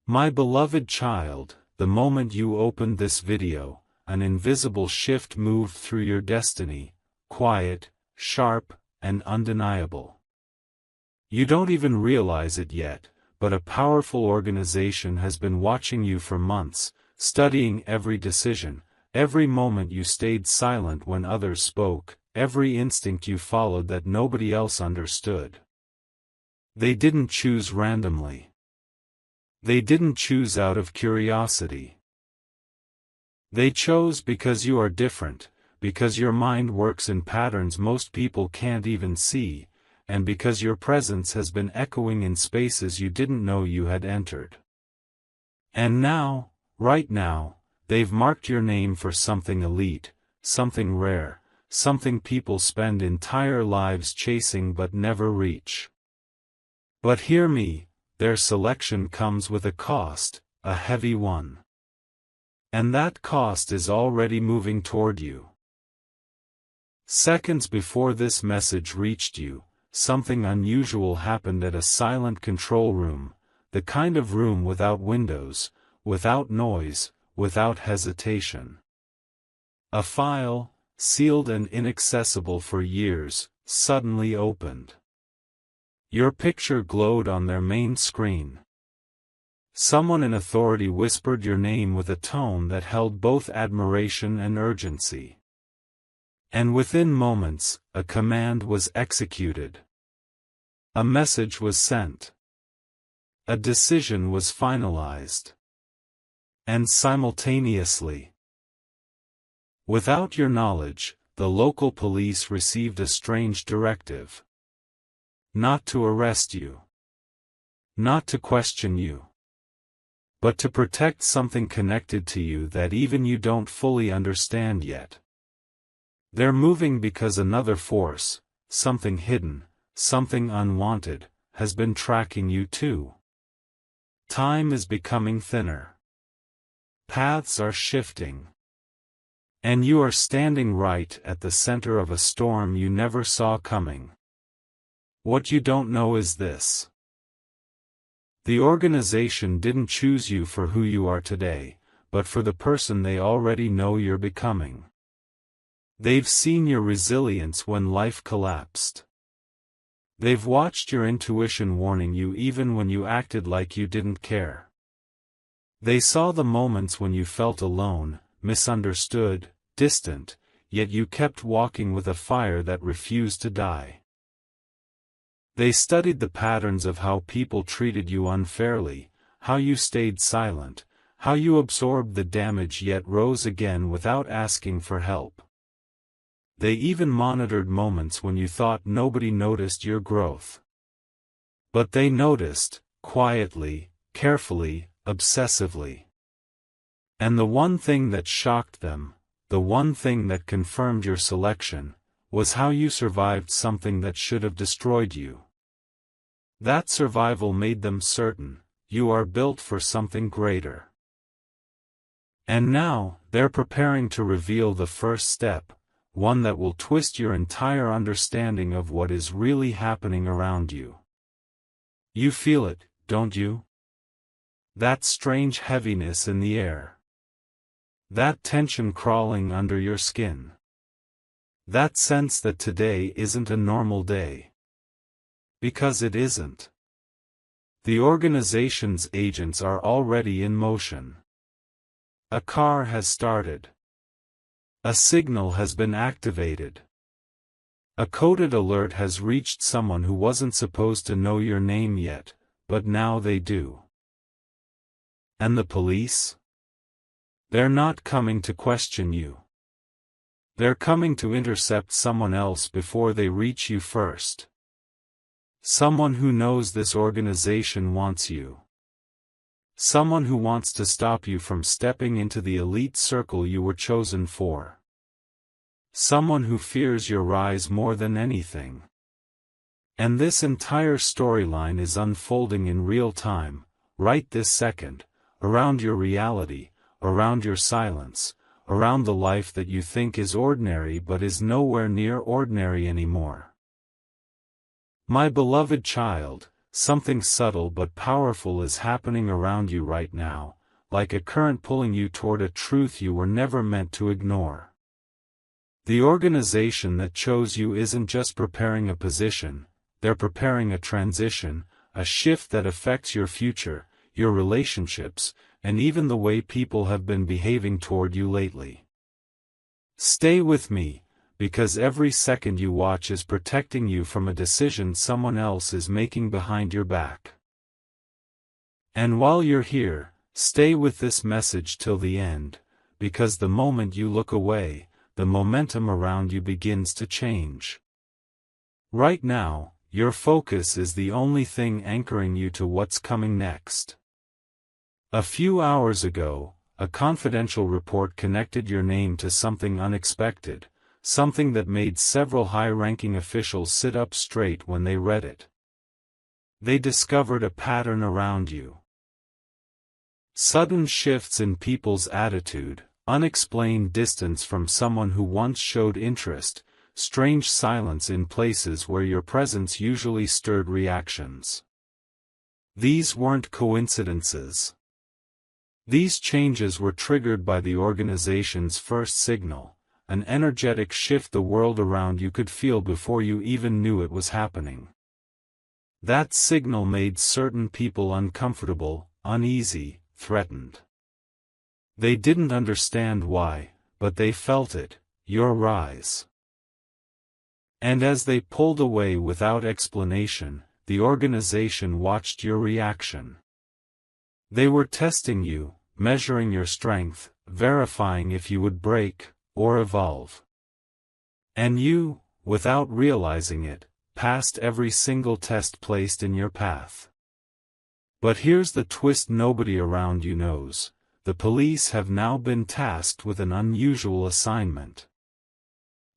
My beloved child, the moment you opened this video, an invisible shift moved through your destiny, quiet, sharp, and undeniable. You don't even realize it yet, but a powerful organization has been watching you for months, studying every decision, every moment you stayed silent when others spoke, every instinct you followed that nobody else understood. They didn't choose randomly. They didn't choose out of curiosity. They chose because you are different, because your mind works in patterns most people can't even see, and because your presence has been echoing in spaces you didn't know you had entered. And now, right now, they've marked your name for something elite, something rare, something people spend entire lives chasing but never reach. But hear me, their selection comes with a cost, a heavy one. And that cost is already moving toward you. Seconds before this message reached you, something unusual happened at a silent control room, the kind of room without windows, without noise, without hesitation. A file, sealed and inaccessible for years, suddenly opened. Your picture glowed on their main screen. Someone in authority whispered your name with a tone that held both admiration and urgency. And within moments, a command was executed. A message was sent. A decision was finalized. And simultaneously, without your knowledge, the local police received a strange directive. Not to arrest you. Not to question you. But to protect something connected to you that even you don't fully understand yet. They're moving because another force, something hidden, something unwanted, has been tracking you too. Time is becoming thinner. Paths are shifting. And you are standing right at the center of a storm you never saw coming. What you don't know is this. The organization didn't choose you for who you are today, but for the person they already know you're becoming. They've seen your resilience when life collapsed. They've watched your intuition warning you even when you acted like you didn't care. They saw the moments when you felt alone, misunderstood, distant, yet you kept walking with a fire that refused to die. They studied the patterns of how people treated you unfairly, how you stayed silent, how you absorbed the damage yet rose again without asking for help. They even monitored moments when you thought nobody noticed your growth. But they noticed, quietly, carefully, obsessively. And the one thing that shocked them, the one thing that confirmed your selection, was how you survived something that should have destroyed you. That survival made them certain, you are built for something greater. And now, they're preparing to reveal the first step, one that will twist your entire understanding of what is really happening around you. You feel it, don't you? That strange heaviness in the air. That tension crawling under your skin. That sense that today isn't a normal day. Because it isn't. The organization's agents are already in motion. A car has started. A signal has been activated. A coded alert has reached someone who wasn't supposed to know your name yet, but now they do. And the police? They're not coming to question you. They're coming to intercept someone else before they reach you first. Someone who knows this organization wants you. Someone who wants to stop you from stepping into the elite circle you were chosen for. Someone who fears your rise more than anything. And this entire storyline is unfolding in real time, right this second, around your reality, around your silence, around the life that you think is ordinary but is nowhere near ordinary anymore. My beloved child, something subtle but powerful is happening around you right now, like a current pulling you toward a truth you were never meant to ignore. The organization that chose you isn't just preparing a position, they're preparing a transition, a shift that affects your future, your relationships, and even the way people have been behaving toward you lately. Stay with me, because every second you watch is protecting you from a decision someone else is making behind your back. And while you're here, stay with this message till the end, because the moment you look away, the momentum around you begins to change. Right now, your focus is the only thing anchoring you to what's coming next. A few hours ago, a confidential report connected your name to something unexpected, something that made several high-ranking officials sit up straight when they read it. They discovered a pattern around you. Sudden shifts in people's attitude, unexplained distance from someone who once showed interest, strange silence in places where your presence usually stirred reactions. These weren't coincidences. These changes were triggered by the organization's first signal, an energetic shift the world around you could feel before you even knew it was happening. That signal made certain people uncomfortable, uneasy, threatened. They didn't understand why, but they felt it, your rise. And as they pulled away without explanation, the organization watched your reaction. They were testing you, measuring your strength, verifying if you would break, or evolve. And you, without realizing it, passed every single test placed in your path. But here's the twist nobody around you knows. The police have now been tasked with an unusual assignment.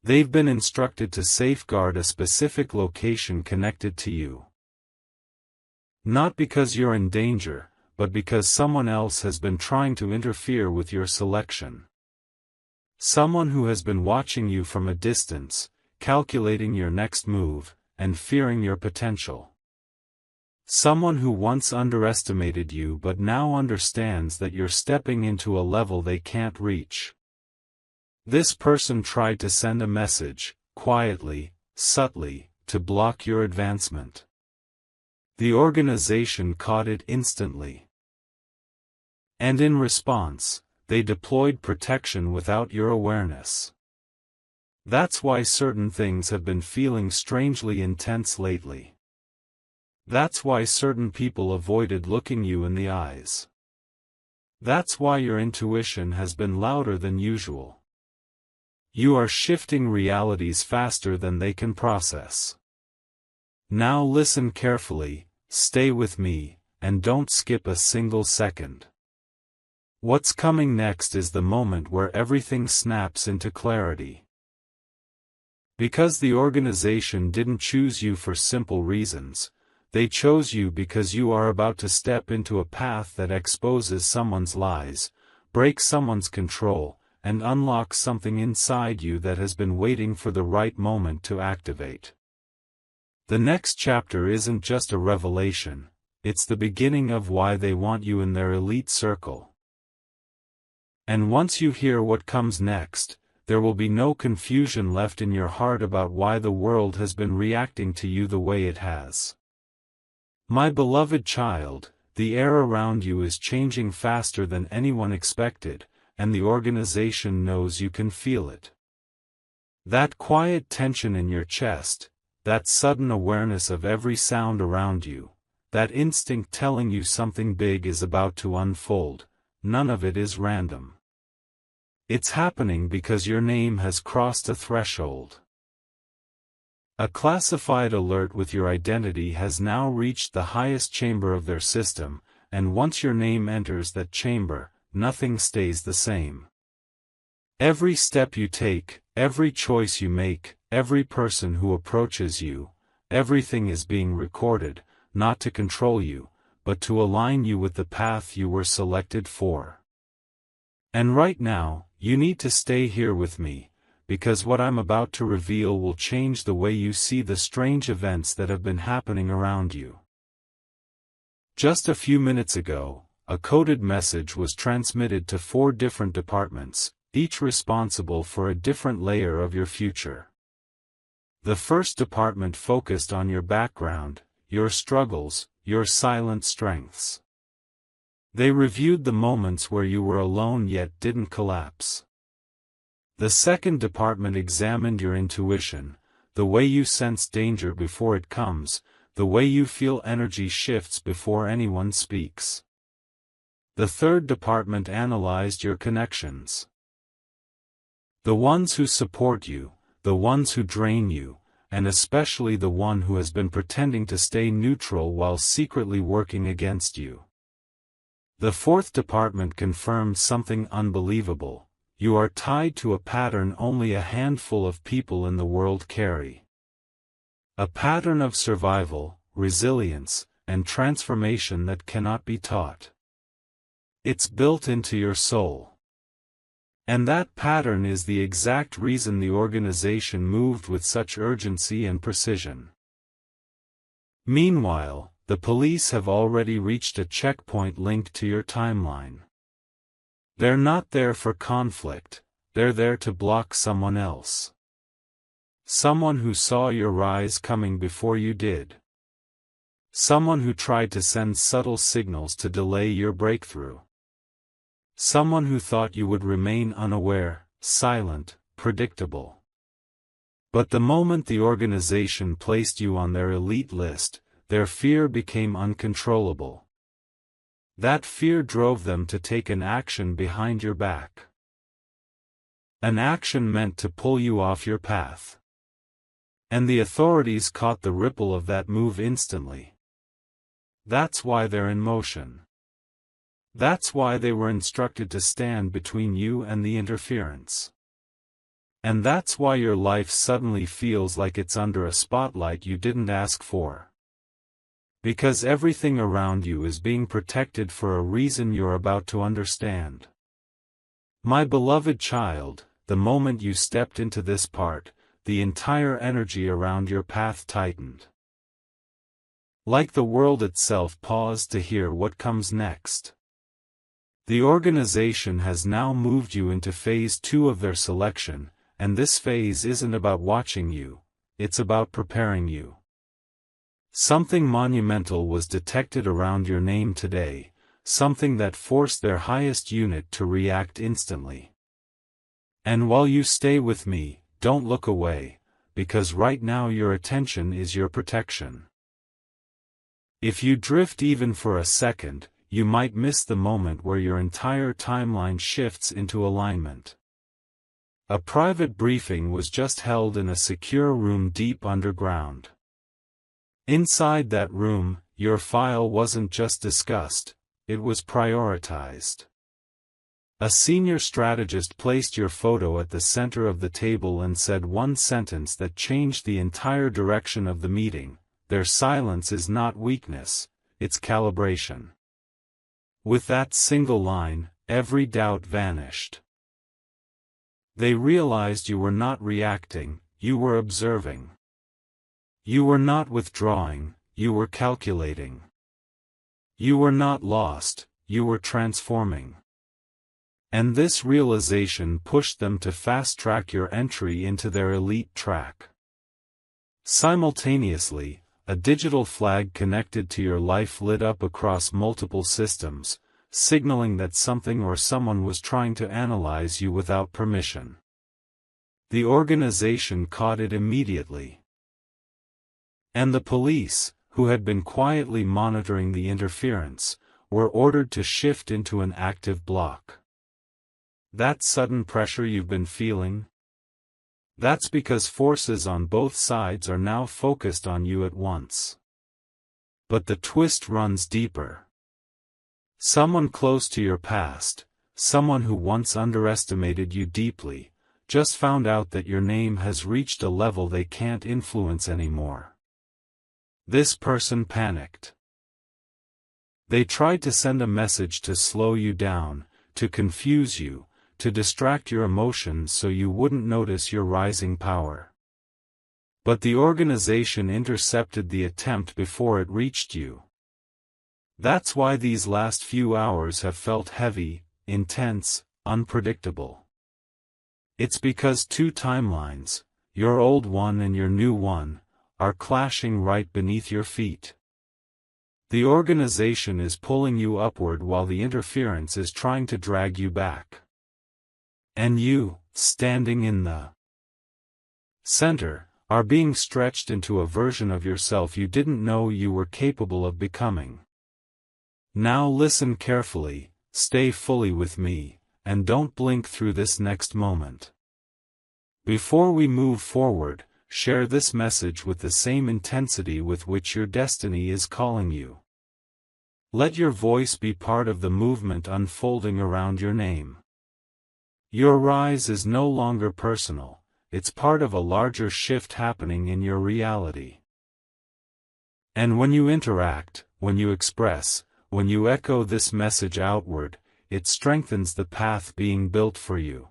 They've been instructed to safeguard a specific location connected to you. Not because you're in danger, but because someone else has been trying to interfere with your selection. Someone who has been watching you from a distance, calculating your next move, and fearing your potential. Someone who once underestimated you but now understands that you're stepping into a level they can't reach. This person tried to send a message, quietly, subtly, to block your advancement. The organization caught it instantly. And in response, they deployed protection without your awareness. That's why certain things have been feeling strangely intense lately. That's why certain people avoided looking you in the eyes. That's why your intuition has been louder than usual. You are shifting realities faster than they can process. Now listen carefully, stay with me, and don't skip a single second. What's coming next is the moment where everything snaps into clarity. Because the organization didn't choose you for simple reasons, they chose you because you are about to step into a path that exposes someone's lies, breaks someone's control, and unlocks something inside you that has been waiting for the right moment to activate. The next chapter isn't just a revelation, it's the beginning of why they want you in their elite circle. And once you hear what comes next, there will be no confusion left in your heart about why the world has been reacting to you the way it has. My beloved child, the air around you is changing faster than anyone expected, and the organization knows you can feel it. That quiet tension in your chest, that sudden awareness of every sound around you, that instinct telling you something big is about to unfold, none of it is random. It's happening because your name has crossed a threshold. A classified alert with your identity has now reached the highest chamber of their system, and once your name enters that chamber, nothing stays the same. Every step you take, every choice you make, every person who approaches you, everything is being recorded, not to control you, but to align you with the path you were selected for. And right now, you need to stay here with me, because what I'm about to reveal will change the way you see the strange events that have been happening around you. Just a few minutes ago, a coded message was transmitted to 4 different departments, each responsible for a different layer of your future. The first department focused on your background, your struggles, your silent strengths. They reviewed the moments where you were alone yet didn't collapse. The second department examined your intuition, the way you sense danger before it comes, the way you feel energy shifts before anyone speaks. The third department analyzed your connections. The ones who support you, the ones who drain you, and especially the one who has been pretending to stay neutral while secretly working against you. The fourth department confirmed something unbelievable. You are tied to a pattern only a handful of people in the world carry. A pattern of survival, resilience, and transformation that cannot be taught. It's built into your soul. And that pattern is the exact reason the organization moved with such urgency and precision. Meanwhile, the police have already reached a checkpoint linked to your timeline. They're not there for conflict, they're there to block someone else. Someone who saw your rise coming before you did. Someone who tried to send subtle signals to delay your breakthrough. Someone who thought you would remain unaware, silent, predictable. But the moment the organization placed you on their elite list, their fear became uncontrollable. That fear drove them to take an action behind your back. An action meant to pull you off your path. And the authorities caught the ripple of that move instantly. That's why they're in motion. That's why they were instructed to stand between you and the interference. And that's why your life suddenly feels like it's under a spotlight you didn't ask for. Because everything around you is being protected for a reason you're about to understand. My beloved child, the moment you stepped into this part, the entire energy around your path tightened. Like the world itself paused to hear what comes next. The organization has now moved you into phase 2 of their selection, and this phase isn't about watching you, it's about preparing you. Something monumental was detected around your name today, something that forced their highest unit to react instantly. And while you stay with me, don't look away, because right now your attention is your protection. If you drift even for a second, you might miss the moment where your entire timeline shifts into alignment. A private briefing was just held in a secure room deep underground. Inside that room, your file wasn't just discussed, it was prioritized. A senior strategist placed your photo at the center of the table and said one sentence that changed the entire direction of the meeting: their silence is not weakness, it's calibration. With that single line, every doubt vanished. They realized you were not reacting, you were observing. You were not withdrawing, you were calculating. You were not lost, you were transforming. And this realization pushed them to fast-track your entry into their elite track. Simultaneously, a digital flag connected to your life lit up across multiple systems, signaling that something or someone was trying to analyze you without permission. The organization caught it immediately. And the police, who had been quietly monitoring the interference, were ordered to shift into an active block. That sudden pressure you've been feeling? That's because forces on both sides are now focused on you at once. But the twist runs deeper. Someone close to your past, someone who once underestimated you deeply, just found out that your name has reached a level they can't influence anymore. This person panicked. They tried to send a message to slow you down, to confuse you, to distract your emotions so you wouldn't notice your rising power. But the organization intercepted the attempt before it reached you. That's why these last few hours have felt heavy, intense, unpredictable. It's because two timelines, your old one and your new one, are clashing right beneath your feet. The organization is pulling you upward while the interference is trying to drag you back. And you, standing in the center, are being stretched into a version of yourself you didn't know you were capable of becoming. Now listen carefully, stay fully with me, and don't blink through this next moment. Before we move forward, share this message with the same intensity with which your destiny is calling you. Let your voice be part of the movement unfolding around your name. Your rise is no longer personal, it's part of a larger shift happening in your reality. And when you interact, when you express, when you echo this message outward, it strengthens the path being built for you.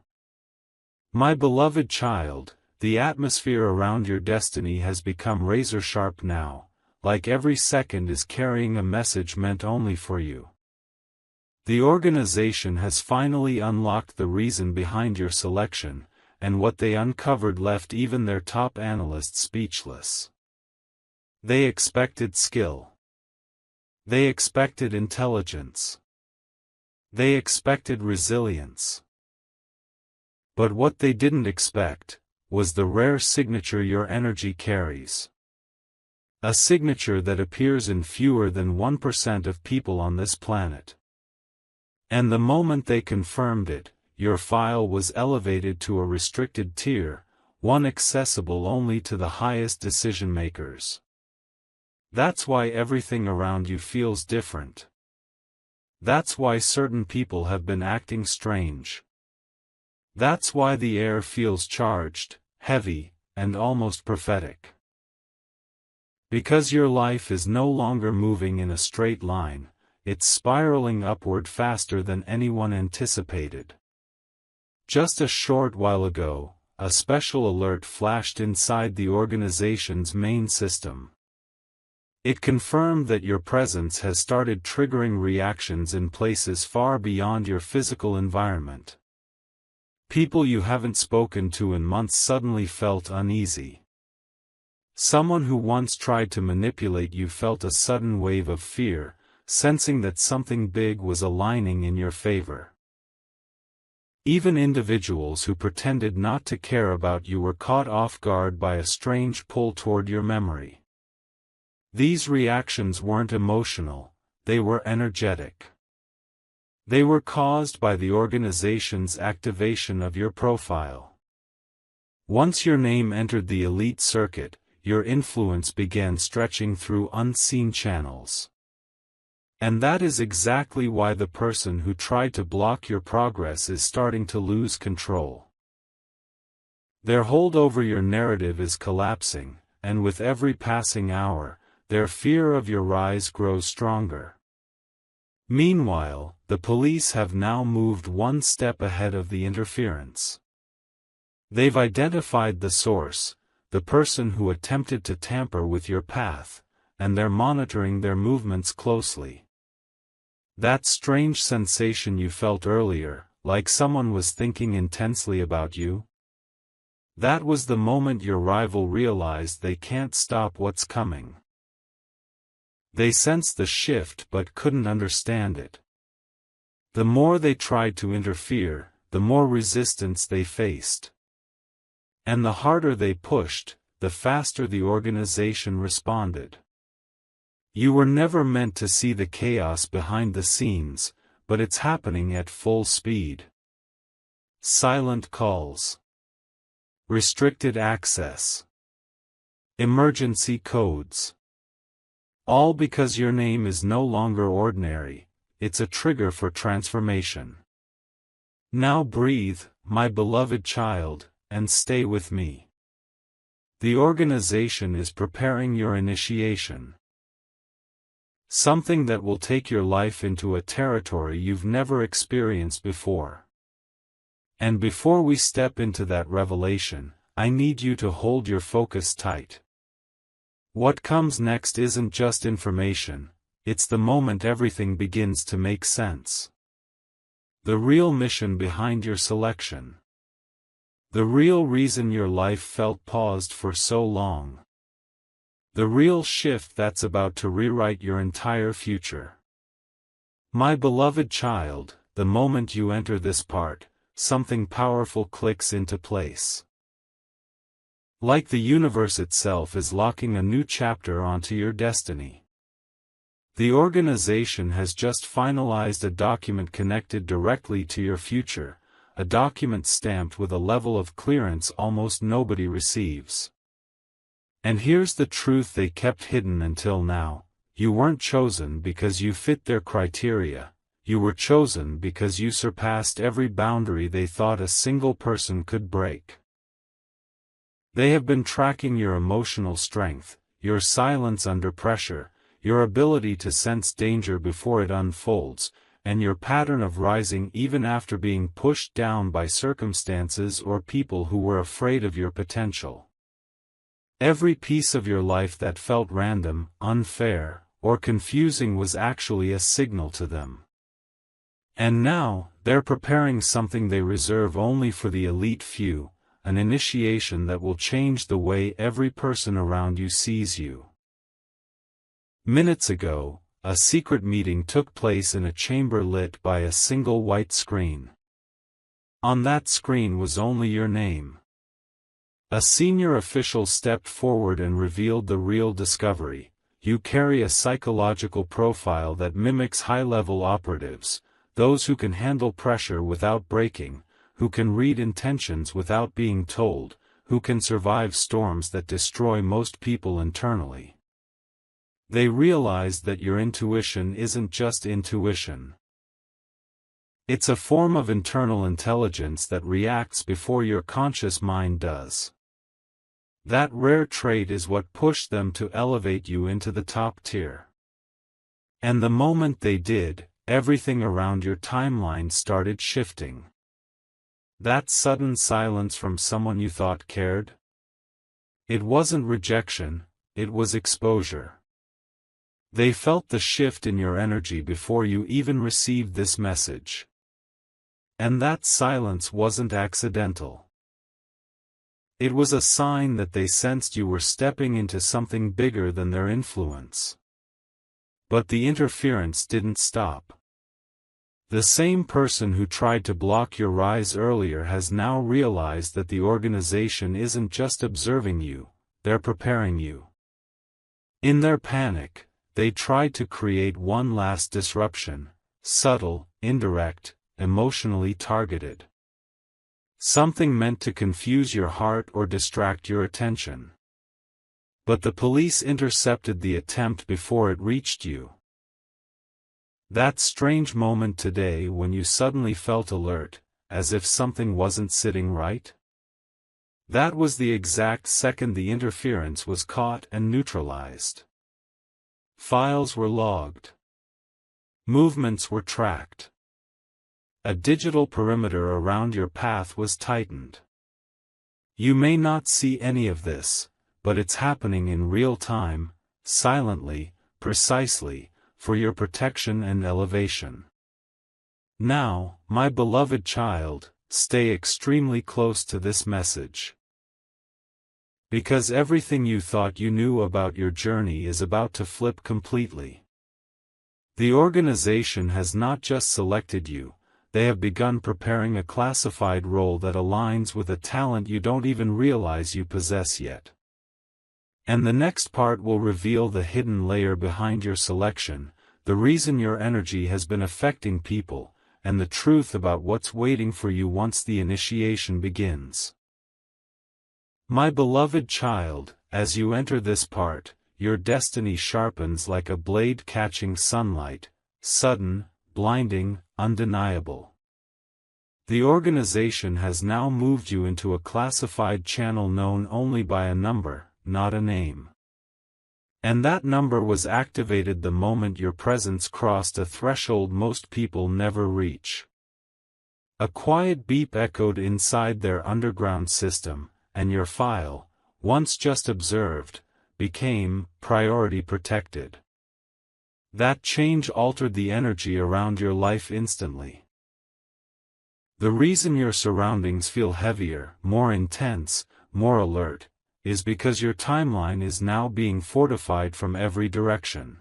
My beloved child, the atmosphere around your destiny has become razor-sharp now, like every second is carrying a message meant only for you. The organization has finally unlocked the reason behind your selection, and what they uncovered left even their top analysts speechless. They expected skill. They expected intelligence. They expected resilience. But what they didn't expect was the rare signature your energy carries. A signature that appears in fewer than 1% of people on this planet. And the moment they confirmed it, your file was elevated to a restricted tier, one accessible only to the highest decision-makers. That's why everything around you feels different. That's why certain people have been acting strange. That's why the air feels charged, heavy, and almost prophetic. Because your life is no longer moving in a straight line, it's spiraling upward faster than anyone anticipated. Just a short while ago, a special alert flashed inside the organization's main system. It confirmed that your presence has started triggering reactions in places far beyond your physical environment. People you haven't spoken to in months suddenly felt uneasy. Someone who once tried to manipulate you felt a sudden wave of fear, sensing that something big was aligning in your favor. Even individuals who pretended not to care about you were caught off guard by a strange pull toward your memory. These reactions weren't emotional, they were energetic. They were caused by the organization's activation of your profile. Once your name entered the elite circuit, your influence began stretching through unseen channels. And that is exactly why the person who tried to block your progress is starting to lose control. Their hold over your narrative is collapsing, and with every passing hour, their fear of your rise grows stronger. Meanwhile, the police have now moved one step ahead of the interference. They've identified the source, the person who attempted to tamper with your path, and they're monitoring their movements closely. That strange sensation you felt earlier, like someone was thinking intensely about you? That was the moment your rival realized they can't stop what's coming. They sensed the shift but couldn't understand it. The more they tried to interfere, the more resistance they faced. And the harder they pushed, the faster the organization responded. You were never meant to see the chaos behind the scenes, but it's happening at full speed. Silent calls. Restricted access. Emergency codes. All because your name is no longer ordinary, it's a trigger for transformation. Now breathe, my beloved child, and stay with me. The organization is preparing your initiation. Something that will take your life into a territory you've never experienced before. And before we step into that revelation, I need you to hold your focus tight. What comes next isn't just information, it's the moment everything begins to make sense. The real mission behind your selection. The real reason your life felt paused for so long. The real shift that's about to rewrite your entire future. My beloved child, the moment you enter this part, something powerful clicks into place. Like the universe itself is locking a new chapter onto your destiny. The organization has just finalized a document connected directly to your future, a document stamped with a level of clearance almost nobody receives. And here's the truth they kept hidden until now: you weren't chosen because you fit their criteria, you were chosen because you surpassed every boundary they thought a single person could break. They have been tracking your emotional strength, your silence under pressure, your ability to sense danger before it unfolds, and your pattern of rising even after being pushed down by circumstances or people who were afraid of your potential. Every piece of your life that felt random, unfair, or confusing was actually a signal to them. And now, they're preparing something they reserve only for the elite few, an initiation that will change the way every person around you sees you. Minutes ago, a secret meeting took place in a chamber lit by a single white screen. On that screen was only your name. A senior official stepped forward and revealed the real discovery: you carry a psychological profile that mimics high-level operatives, those who can handle pressure without breaking, who can read intentions without being told, who can survive storms that destroy most people internally. They realized that your intuition isn't just intuition. It's a form of internal intelligence that reacts before your conscious mind does. That rare trait is what pushed them to elevate you into the top tier. And the moment they did, everything around your timeline started shifting. That sudden silence from someone you thought cared? It wasn't rejection, it was exposure. They felt the shift in your energy before you even received this message. And that silence wasn't accidental. It was a sign that they sensed you were stepping into something bigger than their influence. But the interference didn't stop. The same person who tried to block your rise earlier has now realized that the organization isn't just observing you, they're preparing you. In their panic, they tried to create one last disruption, subtle, indirect, emotionally targeted. Something meant to confuse your heart or distract your attention. But the police intercepted the attempt before it reached you. That strange moment today when you suddenly felt alert, as if something wasn't sitting right? That was the exact second the interference was caught and neutralized. Files were logged. Movements were tracked. A digital perimeter around your path was tightened. You may not see any of this, but it's happening in real time, silently, precisely, for your protection and elevation. Now, my beloved child, stay extremely close to this message. Because everything you thought you knew about your journey is about to flip completely. The organization has not just selected you, they have begun preparing a classified role that aligns with a talent you don't even realize you possess yet. And the next part will reveal the hidden layer behind your selection, the reason your energy has been affecting people, and the truth about what's waiting for you once the initiation begins. My beloved child, as you enter this part, your destiny sharpens like a blade catching sunlight, sudden, blinding, undeniable. The organization has now moved you into a classified channel known only by a number, not a name. And that number was activated the moment your presence crossed a threshold most people never reach. A quiet beep echoed inside their underground system, and your file, once just observed, became priority protected. That change altered the energy around your life instantly. The reason your surroundings feel heavier, more intense, more alert, is because your timeline is now being fortified from every direction.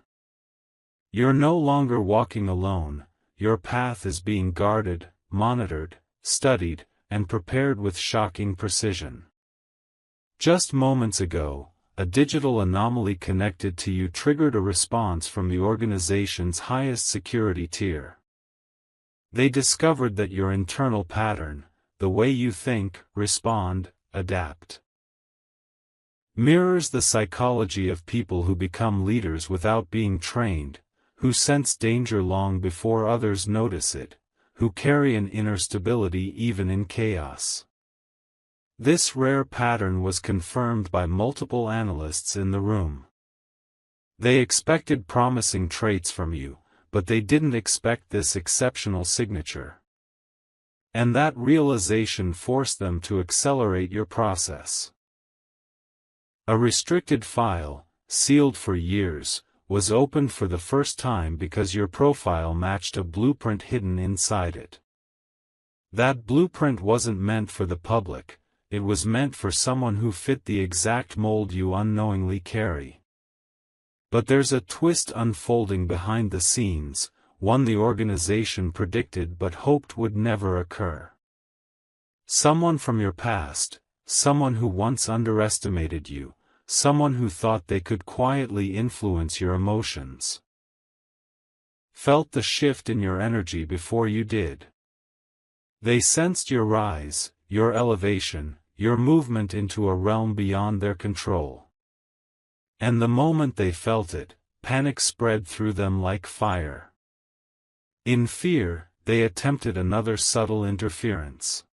You're no longer walking alone, your path is being guarded, monitored, studied, and prepared with shocking precision. Just moments ago, a digital anomaly connected to you triggered a response from the organization's highest security tier. They discovered that your internal pattern, the way you think, respond, adapt, mirrors the psychology of people who become leaders without being trained, who sense danger long before others notice it, who carry an inner stability even in chaos. This rare pattern was confirmed by multiple analysts in the room. They expected promising traits from you, but they didn't expect this exceptional signature. And that realization forced them to accelerate your process. A restricted file, sealed for years, was opened for the first time because your profile matched a blueprint hidden inside it. That blueprint wasn't meant for the public, it was meant for someone who fit the exact mold you unknowingly carry. But there's a twist unfolding behind the scenes, one the organization predicted but hoped would never occur. Someone from your past, someone who once underestimated you, someone who thought they could quietly influence your emotions, felt the shift in your energy before you did. They sensed your rise, your elevation, your movement into a realm beyond their control. And the moment they felt it, panic spread through them like fire. In fear, they attempted another subtle interference.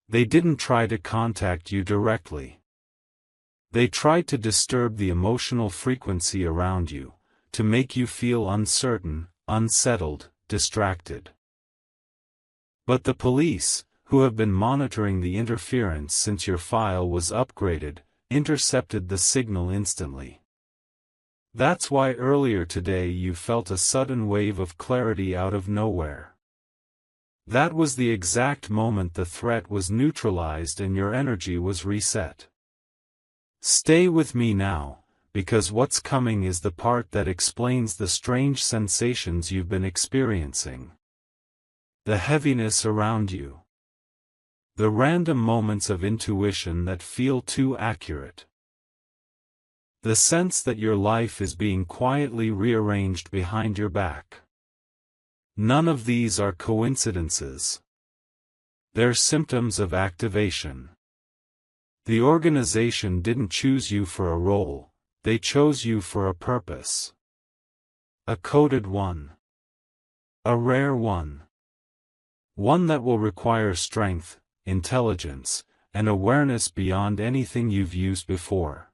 They didn't try to contact you directly. They tried to disturb the emotional frequency around you, to make you feel uncertain, unsettled, distracted. But the police, who have been monitoring the interference since your file was upgraded, intercepted the signal instantly. That's why earlier today you felt a sudden wave of clarity out of nowhere. That was the exact moment the threat was neutralized and your energy was reset. Stay with me now, because what's coming is the part that explains the strange sensations you've been experiencing. The heaviness around you. The random moments of intuition that feel too accurate. The sense that your life is being quietly rearranged behind your back. None of these are coincidences. They're symptoms of activation. The organization didn't choose you for a role, they chose you for a purpose. A coded one. A rare one. One that will require strength, intelligence, and awareness beyond anything you've used before.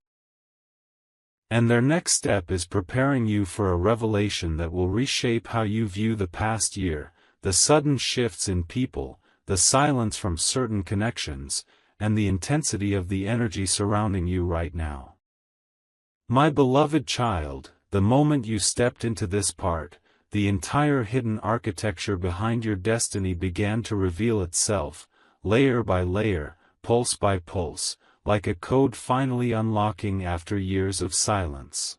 And their next step is preparing you for a revelation that will reshape how you view the past year, the sudden shifts in people, the silence from certain connections, and the intensity of the energy surrounding you right now. My beloved child, the moment you stepped into this part, the entire hidden architecture behind your destiny began to reveal itself, layer by layer, pulse by pulse, like a code finally unlocking after years of silence.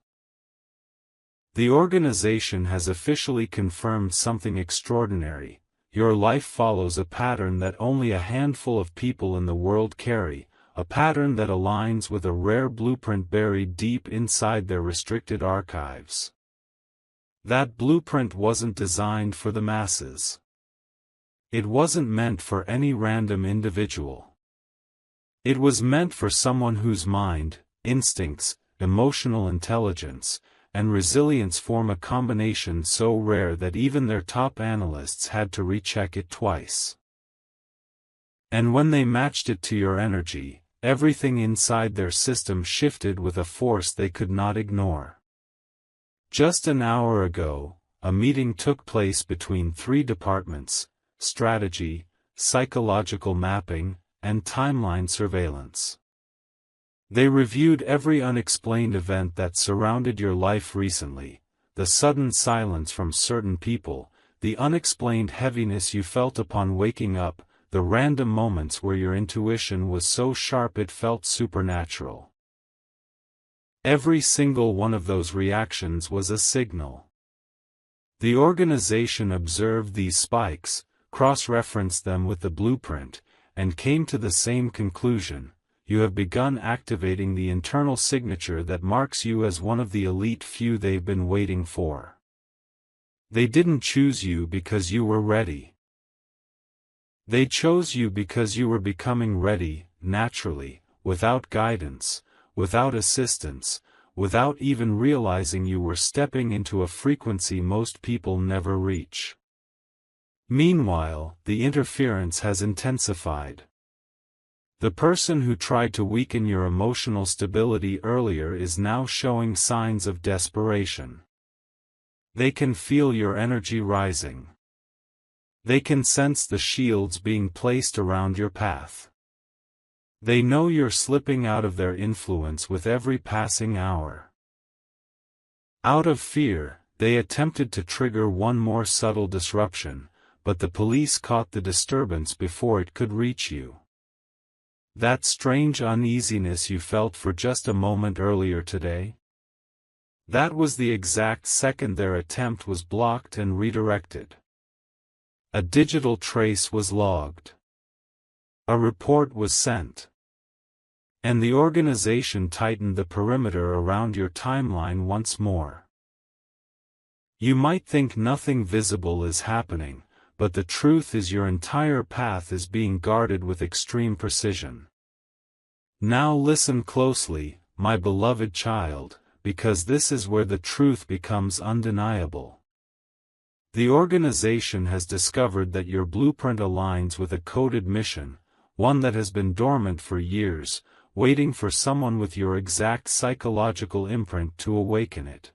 The organization has officially confirmed something extraordinary. Your life follows a pattern that only a handful of people in the world carry, a pattern that aligns with a rare blueprint buried deep inside their restricted archives. That blueprint wasn't designed for the masses. It wasn't meant for any random individual. It was meant for someone whose mind, instincts, emotional intelligence, and resilience form a combination so rare that even their top analysts had to recheck it twice. And when they matched it to your energy, everything inside their system shifted with a force they could not ignore. Just an hour ago, a meeting took place between 3 departments: strategy, psychological mapping, and timeline surveillance. They reviewed every unexplained event that surrounded your life recently, the sudden silence from certain people, the unexplained heaviness you felt upon waking up, the random moments where your intuition was so sharp it felt supernatural. Every single one of those reactions was a signal. The organization observed these spikes, cross-referenced them with the blueprint, and came to the same conclusion: you have begun activating the internal signature that marks you as one of the elite few they've been waiting for. They didn't choose you because you were ready. They chose you because you were becoming ready, naturally, without guidance, without assistance, without even realizing you were stepping into a frequency most people never reach. Meanwhile, the interference has intensified. The person who tried to weaken your emotional stability earlier is now showing signs of desperation. They can feel your energy rising. They can sense the shields being placed around your path. They know you're slipping out of their influence with every passing hour. Out of fear, they attempted to trigger one more subtle disruption, but the police caught the disturbance before it could reach you. That strange uneasiness you felt for just a moment earlier today? That was the exact second their attempt was blocked and redirected. A digital trace was logged. A report was sent. And the organization tightened the perimeter around your timeline once more. You might think nothing visible is happening, but the truth is your entire path is being guarded with extreme precision. Now listen closely, my beloved child, because this is where the truth becomes undeniable. The organization has discovered that your blueprint aligns with a coded mission, one that has been dormant for years, waiting for someone with your exact psychological imprint to awaken it.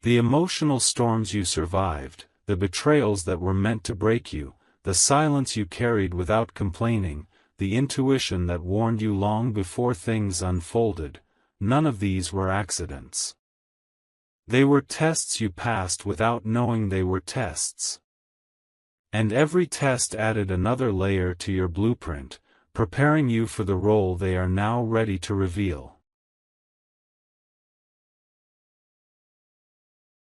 The emotional storms you survived, the betrayals that were meant to break you, the silence you carried without complaining, the intuition that warned you long before things unfolded, none of these were accidents. They were tests you passed without knowing they were tests. And every test added another layer to your blueprint, preparing you for the role they are now ready to reveal.